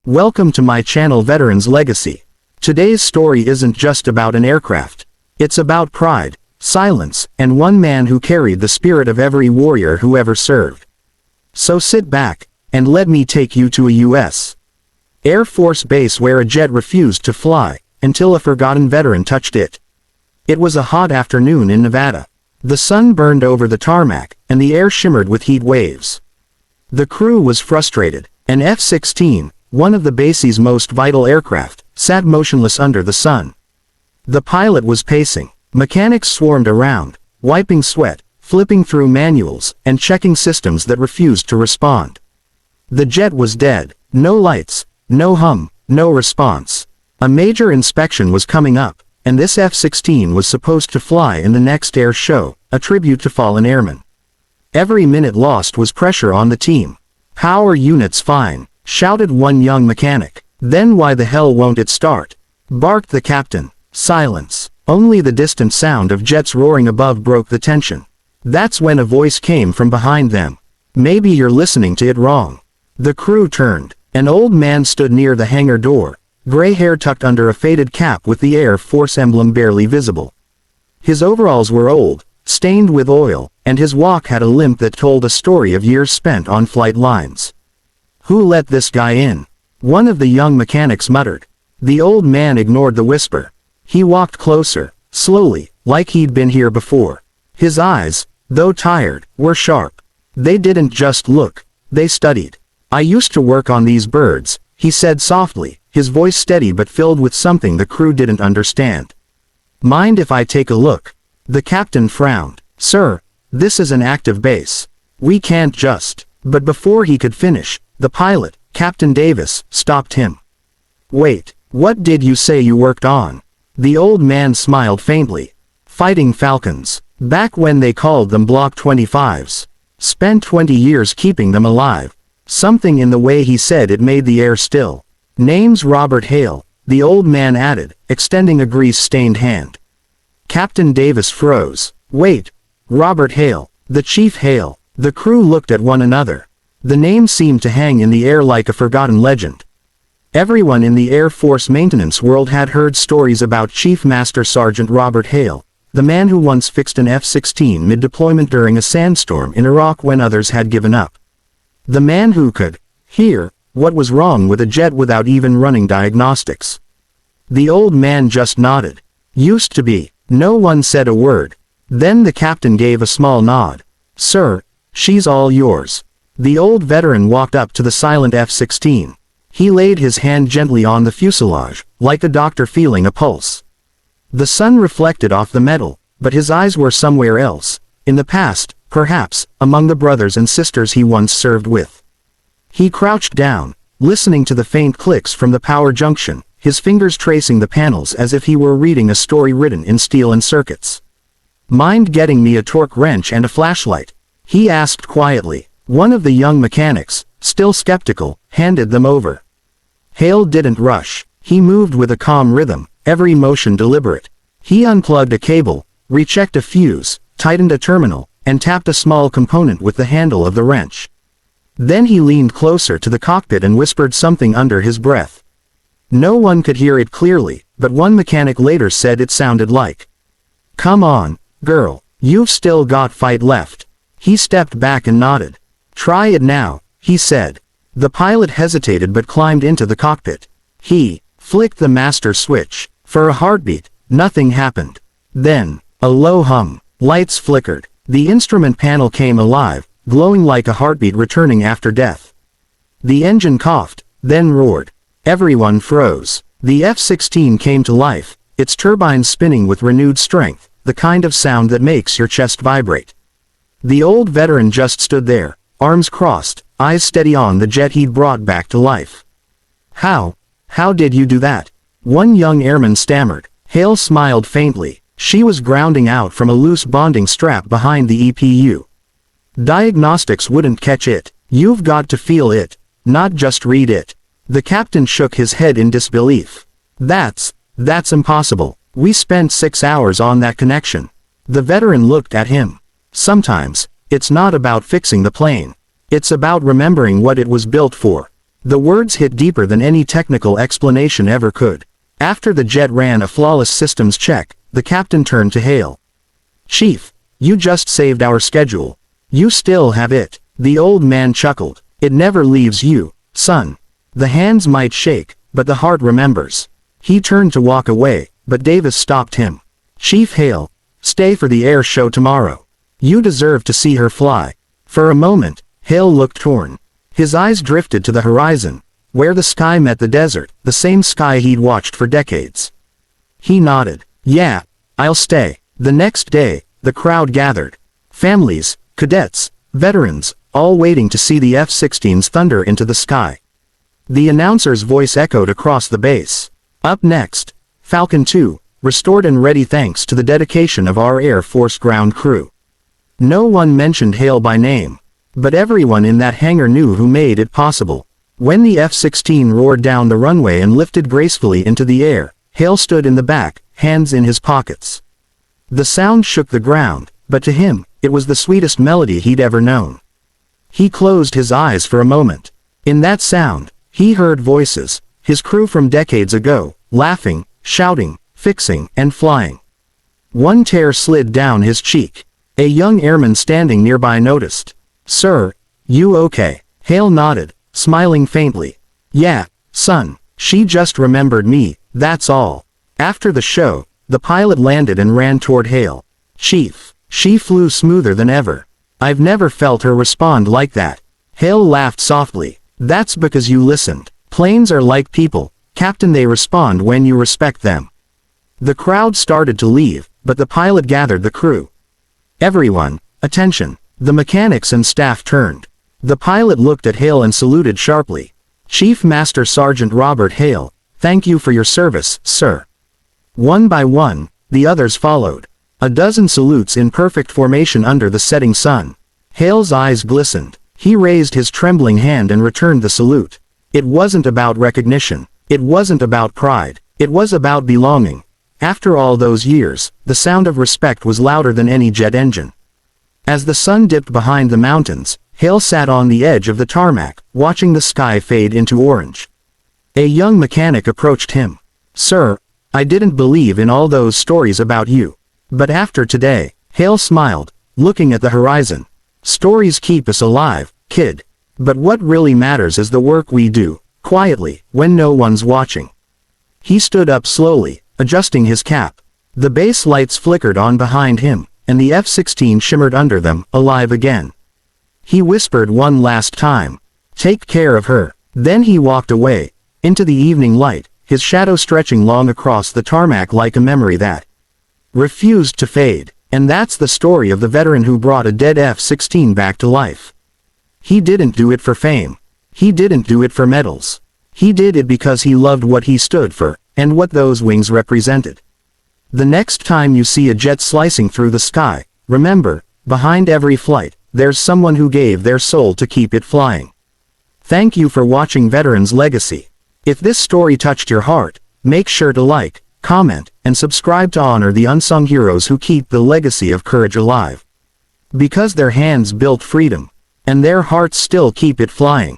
Welcome to my channel Veterans Legacy. Today's story isn't just about an aircraft. It's about pride, silence, and one man who carried the spirit of every warrior who ever served. So sit back, and let me take you to a U.S. Air Force base where a jet refused to fly, until a forgotten veteran touched it. It was a hot afternoon in Nevada. The sun burned over the tarmac, and the air shimmered with heat waves. The crew was frustrated. An F-16, one of the base's most vital aircraft, sat motionless under the sun. The pilot was pacing. Mechanics swarmed around, wiping sweat, flipping through manuals, and checking systems that refused to respond. The jet was dead. No lights, no hum, no response. A major inspection was coming up, and this F-16 was supposed to fly in the next air show, a tribute to fallen airmen. Every minute lost was pressure on the team. "Power units fine," shouted one young mechanic. "Then why the hell won't it start?" barked the captain. Silence. Only the distant sound of jets roaring above broke the tension. That's when a voice came from behind them. "Maybe you're listening to it wrong." The crew turned. An old man stood near the hangar door, gray hair tucked under a faded cap with the Air Force emblem barely visible. His overalls were old, stained with oil, and his walk had a limp that told a story of years spent on flight lines. "Who let this guy in?" one of the young mechanics muttered. The old man ignored the whisper. He walked closer, slowly, like he'd been here before. His eyes, though tired, were sharp. They didn't just look, they studied. "I used to work on these birds," he said softly, his voice steady but filled with something the crew didn't understand. "Mind if I take a look?" The captain frowned. "Sir, this is an active base. We can't just..." But before he could finish, the pilot, Captain Davis, stopped him. "Wait, what did you say you worked on?" The old man smiled faintly. "Fighting Falcons. Back when they called them Block 25s. Spent 20 years keeping them alive." Something in the way he said it made the air still. "Name's Robert Hale," the old man added, extending a grease-stained hand. Captain Davis froze. "Wait, Robert Hale, the Chief Hale." The crew looked at one another. The name seemed to hang in the air like a forgotten legend. Everyone in the Air Force maintenance world had heard stories about Chief Master Sergeant Robert Hale, the man who once fixed an F-16 mid-deployment during a sandstorm in Iraq when others had given up. The man who could hear what was wrong with a jet without even running diagnostics. The old man just nodded. "Used to be." No one said a word. Then the captain gave a small nod. "Sir, she's all yours." The old veteran walked up to the silent F-16. He laid his hand gently on the fuselage, like a doctor feeling a pulse. The sun reflected off the metal, but his eyes were somewhere else, in the past, perhaps, among the brothers and sisters he once served with. He crouched down, listening to the faint clicks from the power junction, his fingers tracing the panels as if he were reading a story written in steel and circuits. "Mind getting me a torque wrench and a flashlight?" he asked quietly. One of the young mechanics, still skeptical, handed them over. Hale didn't rush. He moved with a calm rhythm, every motion deliberate. He unplugged a cable, rechecked a fuse, tightened a terminal, and tapped a small component with the handle of the wrench. Then he leaned closer to the cockpit and whispered something under his breath. No one could hear it clearly, but one mechanic later said it sounded like, "Come on, girl, you've still got fight left." He stepped back and nodded. "Try it now," he said. The pilot hesitated but climbed into the cockpit. He flicked the master switch. For a heartbeat, nothing happened. Then, a low hum. Lights flickered. The instrument panel came alive, glowing like a heartbeat returning after death. The engine coughed, then roared. Everyone froze. The F-16 came to life, its turbines spinning with renewed strength, the kind of sound that makes your chest vibrate. The old veteran just stood there, arms crossed, eyes steady on the jet he'd brought back to life. How did you do that?" one young airman stammered. Hale smiled faintly. She was grounding out from a loose bonding strap behind the EPU. "Diagnostics wouldn't catch it. You've got to feel it, not just read it." The captain shook his head in disbelief. That's impossible. We spent 6 hours on that connection." The veteran looked at him. "Sometimes, it's not about fixing the plane. It's about remembering what it was built for." The words hit deeper than any technical explanation ever could. After the jet ran a flawless systems check, the captain turned to Hale. "Chief, you just saved our schedule. You still have it." The old man chuckled. "It never leaves you, son. The hands might shake, but the heart remembers." He turned to walk away, but Davis stopped him. "Chief Hale, stay for the air show tomorrow. You deserve to see her fly." For a moment, Hale looked torn. His eyes drifted to the horizon, where the sky met the desert, the same sky he'd watched for decades. He nodded. "Yeah, I'll stay." The next day, the crowd gathered. Families, cadets, veterans, all waiting to see the F-16s thunder into the sky. The announcer's voice echoed across the base. "Up next, Falcon 2, restored and ready thanks to the dedication of our Air Force ground crew." No one mentioned Hale by name, but everyone in that hangar knew who made it possible. When the F-16 roared down the runway and lifted gracefully into the air, Hale stood in the back, hands in his pockets. The sound shook the ground, but to him, it was the sweetest melody he'd ever known. He closed his eyes for a moment. In that sound, he heard voices, his crew from decades ago, laughing, shouting, fixing, and flying. One tear slid down his cheek. A young airman standing nearby noticed. "Sir, you okay?" Hale nodded, smiling faintly. "Yeah, son, she just remembered me, that's all." After the show, the pilot landed and ran toward Hale. "Chief, she flew smoother than ever. I've never felt her respond like that." Hale laughed softly. "That's because you listened. Planes are like people, Captain, they respond when you respect them." The crowd started to leave, but the pilot gathered the crew. "Everyone, attention." The mechanics and staff turned. The pilot looked at Hale and saluted sharply. "Chief Master Sergeant Robert Hale, thank you for your service, sir." One by one, the others followed. A dozen salutes in perfect formation under the setting sun. Hale's eyes glistened. He raised his trembling hand and returned the salute. It wasn't about recognition. It wasn't about pride. It was about belonging. After all those years, the sound of respect was louder than any jet engine. As the sun dipped behind the mountains, Hale sat on the edge of the tarmac, watching the sky fade into orange. A young mechanic approached him. "Sir, I didn't believe in all those stories about you. But after today," Hale smiled, looking at the horizon. "Stories keep us alive, kid. But what really matters is the work we do, quietly, when no one's watching." He stood up slowly, adjusting his cap. The base lights flickered on behind him, and the F-16 shimmered under them, alive again. He whispered one last time, "Take care of her." Then he walked away, into the evening light, his shadow stretching long across the tarmac like a memory that refused to fade. And that's the story of the veteran who brought a dead F-16 back to life. He didn't do it for fame. He didn't do it for medals. He did it because he loved what he stood for, and what those wings represented. The next time you see a jet slicing through the sky, remember, behind every flight, there's someone who gave their soul to keep it flying. Thank you for watching Veterans Legacy. If this story touched your heart, make sure to like, comment, and subscribe to honor the unsung heroes who keep the legacy of courage alive. Because their hands built freedom, and their hearts still keep it flying.